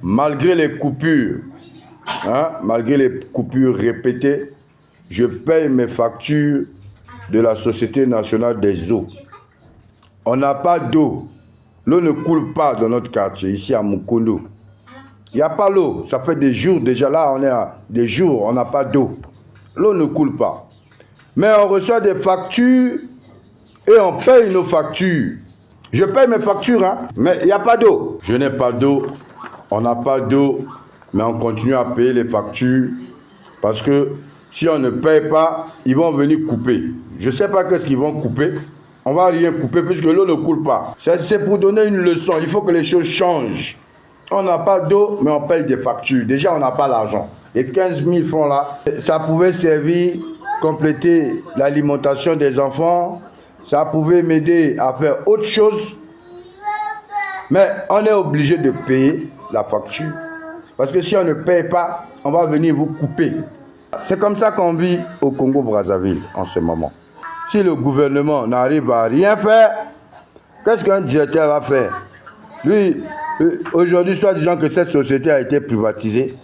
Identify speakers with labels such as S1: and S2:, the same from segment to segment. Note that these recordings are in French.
S1: malgré les coupures, malgré les coupures répétées, je paye mes factures de la Société nationale des eaux. On n'a pas d'eau. L'eau ne coule pas dans notre quartier, ici à Mukondo. Il n'y a pas l'eau. Ça fait des jours, déjà là, on est à des jours, on n'a pas d'eau. L'eau ne coule pas. Mais on reçoit des factures et on paye nos factures. Je paye mes factures, mais il n'y a pas d'eau. Je n'ai pas d'eau, on n'a pas d'eau, mais on continue à payer les factures parce que si on ne paye pas, ils vont venir couper. Je ne sais pas qu'est-ce qu'ils vont couper. On ne va rien couper puisque l'eau ne coule pas. C'est pour donner une leçon. Il faut que les choses changent. On n'a pas d'eau, mais on paye des factures. Déjà, on n'a pas l'argent. Les 15 000 francs là, ça pouvait servir, compléter l'alimentation des enfants. Ça pouvait m'aider à faire autre chose. Mais on est obligé de payer la facture. Parce que si on ne paye pas, on va venir vous couper. C'est comme ça qu'on vit au Congo-Brazzaville en ce moment. Si le gouvernement n'arrive à rien faire, qu'est-ce qu'un directeur va faire? Lui, aujourd'hui, soit disant que cette société a été privatisée,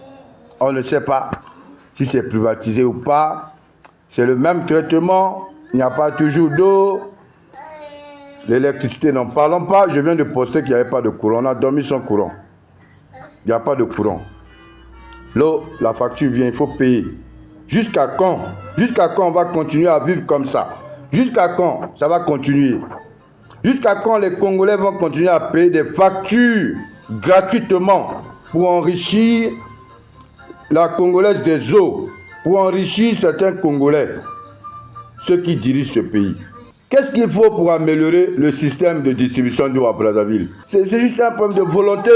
S1: on ne sait pas si c'est privatisé ou pas. C'est le même traitement, il n'y a pas toujours d'eau. L'électricité, n'en parlons pas. Je viens de poster qu'il n'y avait pas de courant. On a dormi sans courant. Il n'y a pas de courant. L'eau, la facture vient, il faut payer. Jusqu'à quand? Jusqu'à quand on va continuer à vivre comme ça? Jusqu'à quand ça va continuer? Jusqu'à quand les Congolais vont continuer à payer des factures gratuitement pour enrichir la Congolaise des eaux, pour enrichir certains Congolais, ceux qui dirigent ce pays? Qu'est-ce qu'il faut pour améliorer le système de distribution d'eau à Brazzaville? C'est juste un problème de volonté.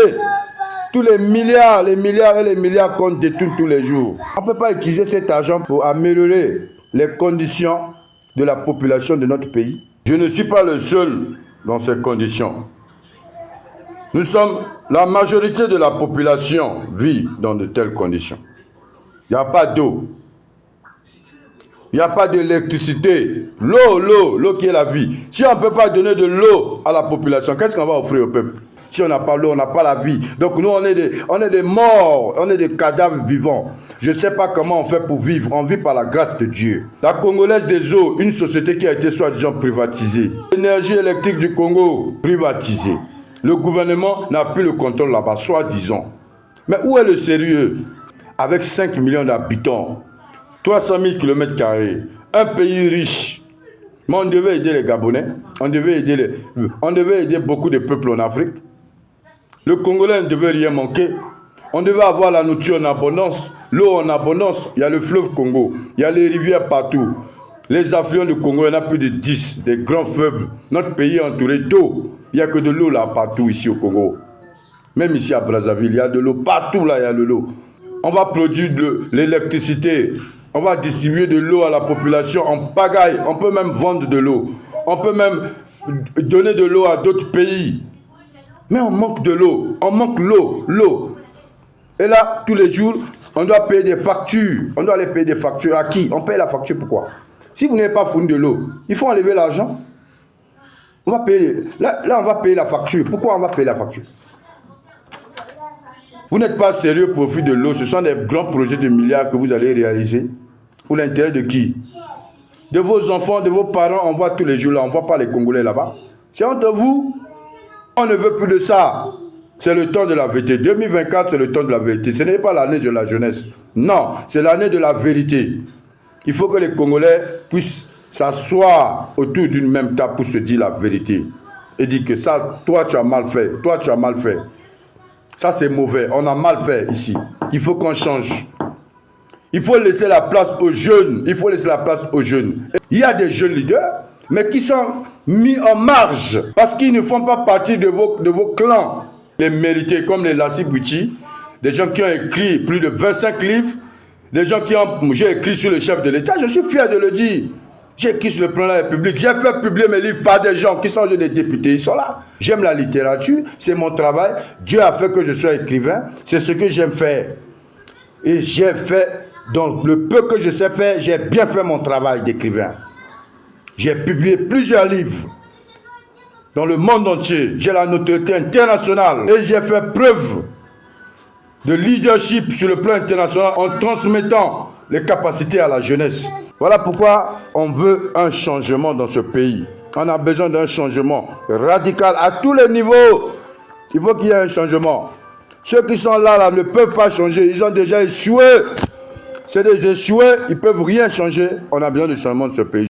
S1: Tous les milliards et les milliards qu'on détourne tous les jours. On ne peut pas utiliser cet argent pour améliorer les conditions de la population de notre pays. Je ne suis pas le seul dans ces conditions. Nous sommes, la majorité de la population vit dans de telles conditions. Il n'y a pas d'eau. Il n'y a pas d'électricité. L'eau qui est la vie. Si on ne peut pas donner de l'eau à la population, qu'est-ce qu'on va offrir au peuple? Si on n'a pas l'eau, on n'a pas la vie. Donc nous, on est des morts, on est des cadavres vivants. Je ne sais pas comment on fait pour vivre. On vit par la grâce de Dieu. La Congolaise des eaux, une société qui a été soi-disant privatisée. L'énergie électrique du Congo, privatisée. Le gouvernement n'a plus le contrôle là-bas, soi-disant. Mais où est le sérieux? Avec 5 millions d'habitants, 300 000 km², un pays riche. Mais on devait aider les Gabonais, on devait aider beaucoup de peuples en Afrique. Le Congolais ne devait rien manquer. On devait avoir la nourriture en abondance, l'eau en abondance. Il y a le fleuve Congo, il y a les rivières partout. Les affluents du Congo, il y en a plus de 10, des grands fleuves. Notre pays est entouré d'eau. Il n'y a que de l'eau là partout ici au Congo. Même ici à Brazzaville, il y a de l'eau. Partout là, il y a de l'eau. On va produire de l'électricité. On va distribuer de l'eau à la population en pagaille. On peut même vendre de l'eau. On peut même donner de l'eau à d'autres pays. Mais on manque de l'eau. On manque l'eau. Et là, tous les jours, on doit payer des factures. On doit aller payer des factures à qui? On paye la facture pourquoi? Si vous n'avez pas fourni de l'eau, il faut enlever l'argent. On va payer. Là, on va payer la facture. Pourquoi on va payer la facture? Vous n'êtes pas sérieux au profit de l'eau. Ce sont des grands projets de milliards que vous allez réaliser. Pour l'intérêt de qui? De vos enfants, de vos parents. On voit tous les jours là. On ne voit pas les Congolais là-bas. C'est entre vous. On ne veut plus de ça. C'est le temps de la vérité. 2024, c'est le temps de la vérité. Ce n'est pas l'année de la jeunesse. Non, c'est l'année de la vérité. Il faut que les Congolais puissent s'asseoir autour d'une même table pour se dire la vérité. Et dire que ça, toi tu as mal fait. Toi tu as mal fait. Ça, c'est mauvais. On a mal fait ici. Il faut qu'on change. Il faut laisser la place aux jeunes. Il faut laisser la place aux jeunes. Il y a des jeunes leaders, mais qui sont mis en marge parce qu'ils ne font pas partie de vos clans. Les mérités, comme les Lassi Bouti, des gens qui ont écrit plus de 25 livres, des gens qui ont... J'ai écrit sur le chef de l'État. Je suis fier de le dire. J'ai écrit sur le plan de la République. J'ai fait publier mes livres par des gens qui sont des députés. Ils sont là. J'aime la littérature. C'est mon travail. Dieu a fait que je sois écrivain. C'est ce que j'aime faire. Et j'ai fait, donc le peu que je sais faire, j'ai bien fait mon travail d'écrivain. J'ai publié plusieurs livres dans le monde entier. J'ai la notoriété internationale. Et j'ai fait preuve de leadership sur le plan international en transmettant les capacités à la jeunesse. Voilà pourquoi on veut un changement dans ce pays. On a besoin d'un changement radical à tous les niveaux. Il faut qu'il y ait un changement. Ceux qui sont là ne peuvent pas changer. Ils ont déjà échoué. C'est des échoués. Ils ne peuvent rien changer. On a besoin de changement de ce pays.